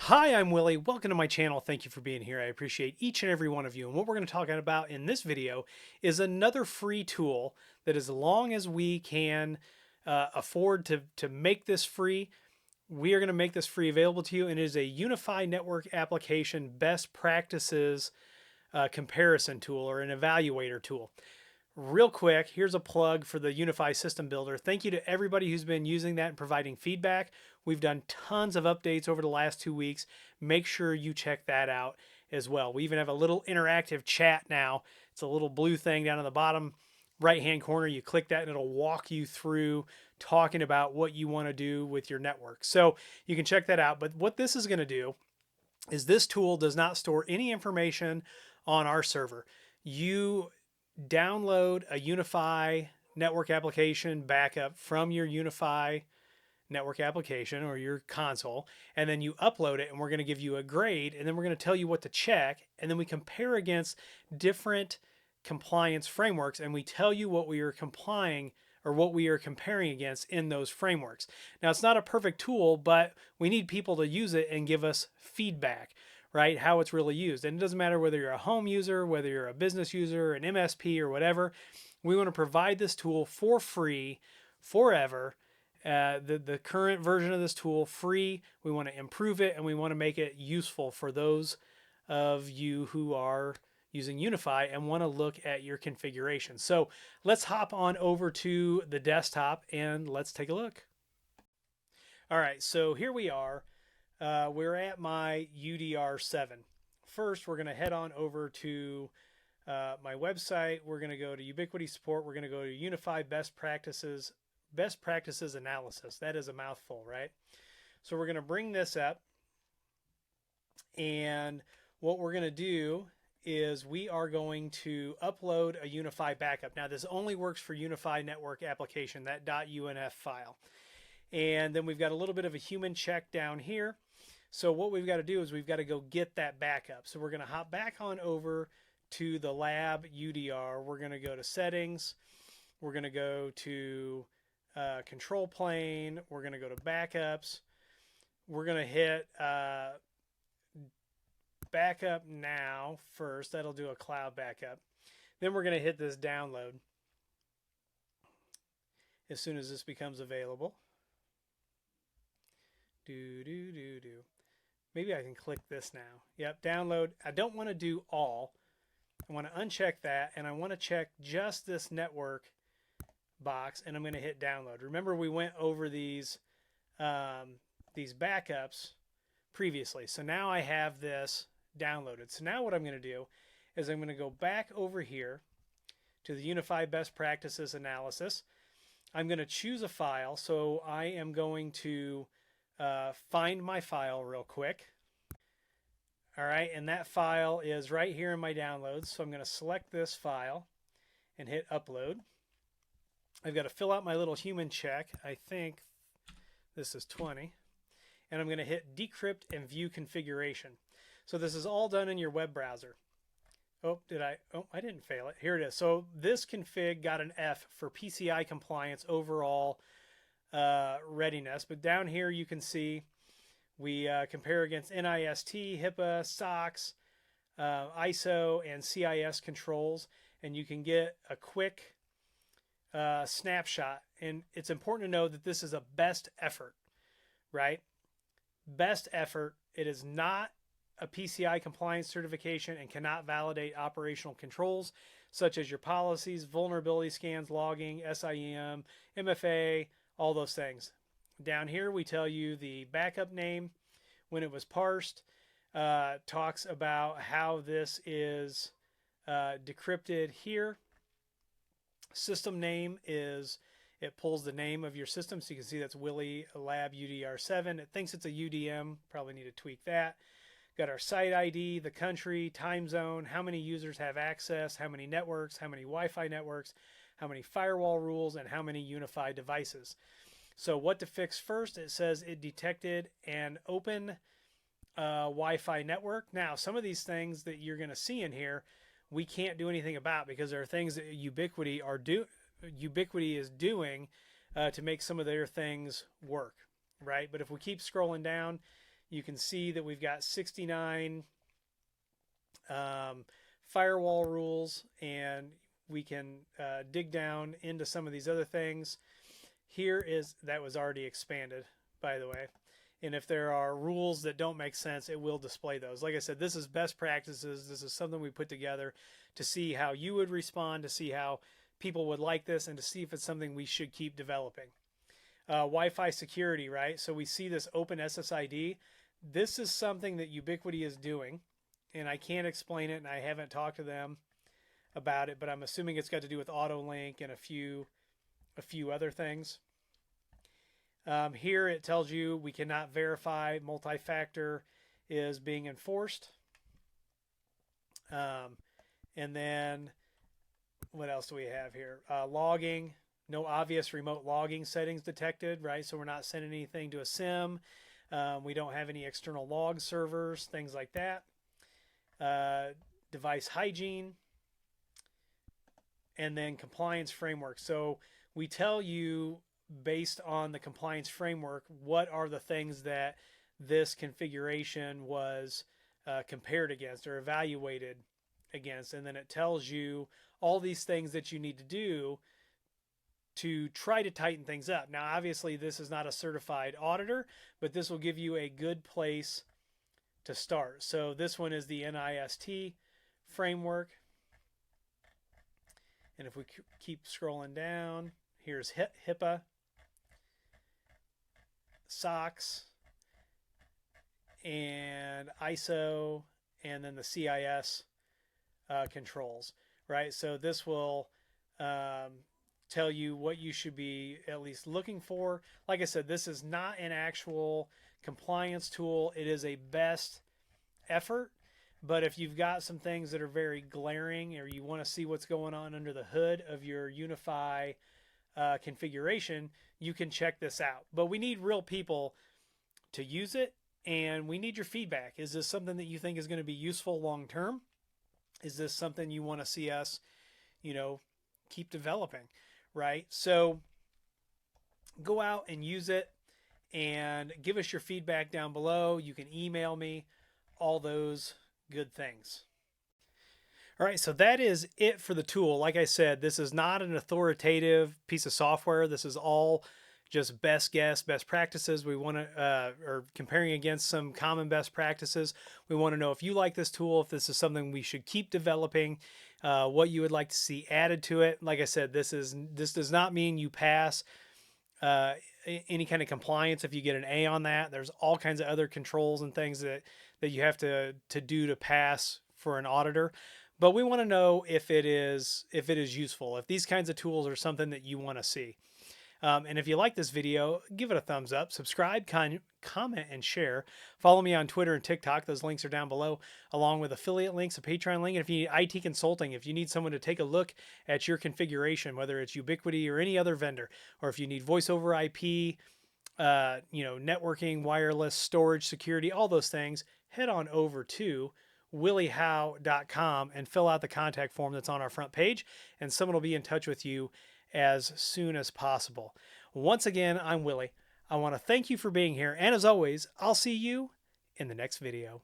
Hi, I'm Willie. Welcome to my channel. Thank you for being here. I appreciate each and every one of you. And what we're going to talk about in this video is another free tool that, as long as we can afford to make this free, we are going to make this free available to you. And it is a UniFi network application best practices comparison tool, or an evaluator tool. Real quick, here's a plug for the UniFi System Builder. Thank you to everybody who's been using that and providing feedback. We've done tons of updates over the last 2 weeks. Make sure you check that out as well. We even have a little interactive chat now. It's a little blue thing down in the bottom right-hand corner. You click that and it'll walk you through talking about what you want to do with your network. So you can check that out. But what this is going to do is this tool does not store any information on our server. You download a UniFi network application backup from your UniFi network application or your console, and then you upload it, and we're going to give you a grade, and then we're going to tell you what to check, and then we compare against different compliance frameworks, and we tell you what we are complying or what we are comparing against in those frameworks. Now, it's not a perfect tool, but we need people to use it and give us feedback, right? How it's really used. And it doesn't matter whether you're a home user, whether you're a business user, an MSP, or whatever. We want to provide this tool for free forever. The current version of this tool, free. We want to improve it, and we want to make it useful for those of you who are using UniFi and want to look at your configuration. So let's hop on over to the desktop and let's take a look. All right, so here we are. We're at my UDR7. First, we're going to head on over to my website. We're going to go to Ubiquity Support. We're going to go to UniFi Best Practices Analysis. That is a mouthful, right? So we're going to bring this up, and what we're going to do is we are going to upload a UniFi backup. Now, this only works for UniFi network application, that .unf file. And then we've got a little bit of a human check down here. So what we've got to do is we've got to go get that backup. So we're going to hop back on over to the lab UDR. We're going to go to settings. We're going to go to control plane. We're going to go to backups. We're going to hit backup now first. That'll do a cloud backup. Then we're going to hit this download as soon as this becomes available. Maybe I can click this now. Yep, download. I don't want to do all. I want to uncheck that, and I want to check just this network box, and I'm going to hit download. Remember, we went over these backups previously, so now I have this downloaded. So now what I'm going to do is I'm going to go back over here to the UniFi Best Practices Analysis. I'm going to choose a file, so I am going to find my file real quick. All right, and that file is right here in my downloads. So I'm going to select this file and hit upload. I've got to fill out my little human check. I think this is 20. And I'm going to hit decrypt and view configuration. So this is all done in your web browser. Oh, I didn't fail it. Here it is. So this config got an F for PCI compliance overall readiness, but down here you can see we compare against NIST, HIPAA, SOX, ISO, and CIS controls, and you can get a quick snapshot. And it's important to know that this is a best effort, right? Best effort. It is not a PCI compliance certification and cannot validate operational controls such as your policies, vulnerability scans, logging, SIEM, MFA, all those things. Down here we tell you the backup name, when it was parsed, talks about how this is decrypted here. System name is, it pulls the name of your system, so you can see that's Willie Lab UDR7. It thinks it's a UDM, probably need to tweak that. Got our site ID, the country, time zone, how many users have access, how many networks, how many Wi-Fi networks, how many firewall rules, and how many UniFi devices. So what to fix first, it says it detected an open Wi-Fi network. Now, some of these things that you're going to see in here, we can't do anything about because there are things that Ubiquity is doing to make some of their things work, right? But if we keep scrolling down, You can see that we've got 69 firewall rules, and we can dig down into some of these other things. Here is, that was already expanded, by the way. And if there are rules that don't make sense, it will display those. Like I said, this is best practices. This is something we put together to see how you would respond, to see how people would like this, and to see if it's something we should keep developing. Wi-Fi security, right? So we see this open SSID. This is something that Ubiquiti is doing, and I can't explain it, and I haven't talked to them about it, but I'm assuming it's got to do with AutoLink and a few other things. Here it tells you we cannot verify. Multi-factor is being enforced. And then what else do we have here? Logging. No obvious remote logging settings detected, right? So we're not sending anything to a SIM. We don't have any external log servers, things like that. Device hygiene. And then compliance framework. So we tell you, based on the compliance framework, what are the things that this configuration was compared against or evaluated against. And then it tells you all these things that you need to do to try to tighten things up. Now, obviously, this is not a certified auditor, but this will give you a good place to start. So this one is the NIST framework. And if we keep scrolling down, here's HIPAA, SOX, and ISO, and then the CIS controls, right? So this will tell you what you should be at least looking for. Like I said, this is not an actual compliance tool. It is a best effort. But if you've got some things that are very glaring, or you want to see what's going on under the hood of your UniFi configuration, you can check this out. But we need real people to use it, and we need your feedback. Is this something that you think is going to be useful long term? Is this something you want to see us, keep developing, right? So go out and use it and give us your feedback down below. You can email me, all those good things. All right, so that is it for the tool. Like I said, this is not an authoritative piece of software. This is all just best guess, best practices. We want to, or comparing against some common best practices. We want to know if you like this tool, if this is something we should keep developing, what you would like to see added to it. Like I said, this does not mean you pass any kind of compliance if you get an A on that. There's all kinds of other controls and things that you have to do to pass for an auditor. But we want to know if it is useful, if these kinds of tools are something that you want to see. And if you like this video, give it a thumbs up, subscribe, comment, and share. Follow me on Twitter and TikTok. Those links are down below, along with affiliate links, a Patreon link. And if you need IT consulting, if you need someone to take a look at your configuration, whether it's Ubiquiti or any other vendor, or if you need voice over IP, networking, wireless, storage, security, all those things, head on over to williehowe.com and fill out the contact form that's on our front page, and someone will be in touch with you as soon as possible. Once again, I'm Willie. I want to thank you for being here, and as always, I'll see you in the next video.